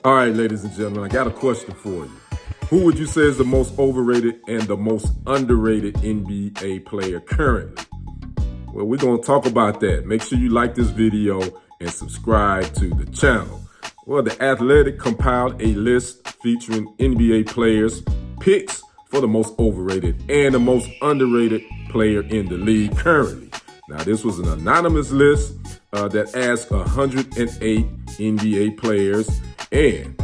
All right, ladies and gentlemen, I got a question for you. Who would you say is the most overrated and the most underrated NBA player currently? Well, we're going to talk about that. Make sure you like this video and subscribe to the channel. Well, The Athletic compiled a list featuring NBA players' picks for the most overrated and the most underrated player in the league currently. Now, this was an anonymous list that asked 108 NBA players. And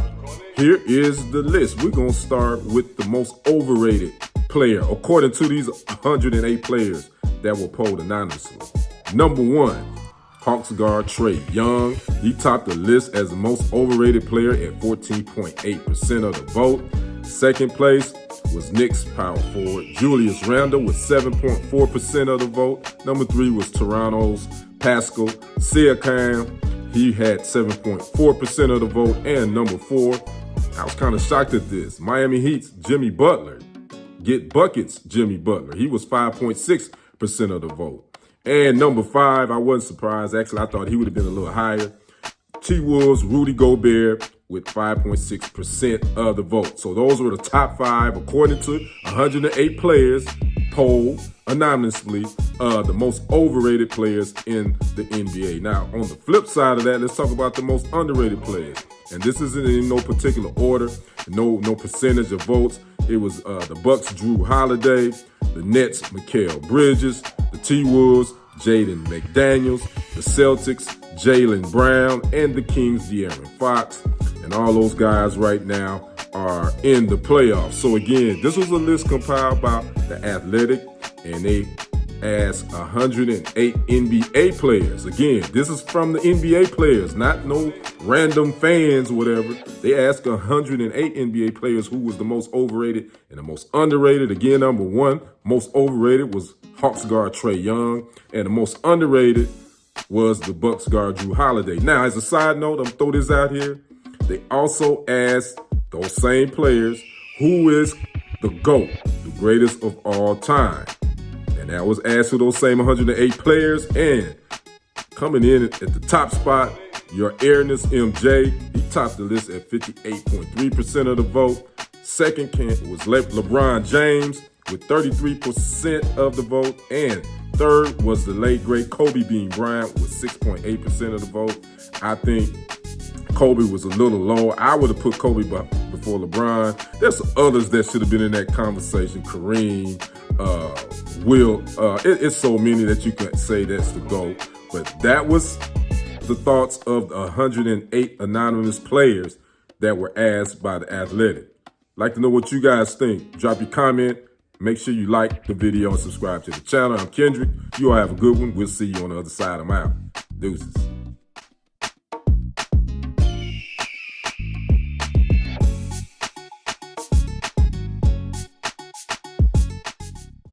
here is the list. We're going to start with the most overrated player, according to these 108 players that were polled anonymously. Number 1, Hawks guard Trae Young. He topped the list as the most overrated player at 14.8% of the vote. Second place was Knicks power forward Julius Randle with 7.4% of the vote. Number 3 was Toronto's Pascal Siakam. He had 7.4% of the vote. And number 4, I was kind of shocked at this, Miami Heat's Jimmy Butler. Get buckets, Jimmy Butler. He was 5.6% of the vote. And number 5, I wasn't surprised. Actually, I thought he would have been a little higher. T-Wolves Rudy Gobert with 5.6% of the vote. So those were the top 5, according to 108 players polled anonymously, the most overrated players in the NBA. Now, on the flip side of that, let's talk about the most underrated players. And this isn't in no particular order, no percentage of votes. It was the Bucks' Drew Holiday, the Nets' Mikal Bridges, the T-Wolves' Jaden McDaniels, the Celtics' Jaylen Brown, and the Kings' De'Aaron Fox. And all those guys right now are in the playoffs. So again, this was a list compiled by The Athletic, and they asked 108 NBA players. Again, this is from the NBA players, not no random fans or whatever. They asked 108 NBA players who was the most overrated and the most underrated. Again, number 1, most overrated was Hawks guard Trae Young, and the most underrated was the Bucks guard Drew Holiday. Now, as a side note, I'm throw this out here. They also asked those same players, who is the GOAT, the greatest of all time? And that was asked to those same 108 players. And coming in at the top spot, your Airness MJ. He topped the list at 58.3% of the vote. Second was LeBron James with 33% of the vote. And third was the late, great Kobe Bean Bryant with 6.8% of the vote. I think Kobe was a little low. I would have put Kobe before LeBron. There's others that should have been in that conversation. Kareem, Will. It's so many that you can say that's the GOAT. But that was the thoughts of the 108 anonymous players that were asked by The Athletic. Like to know what you guys think. Drop your comment. Make sure you like the video and subscribe to the channel. I'm Kendrick. You all have a good one. We'll see you on the other side. I'm out. Deuces.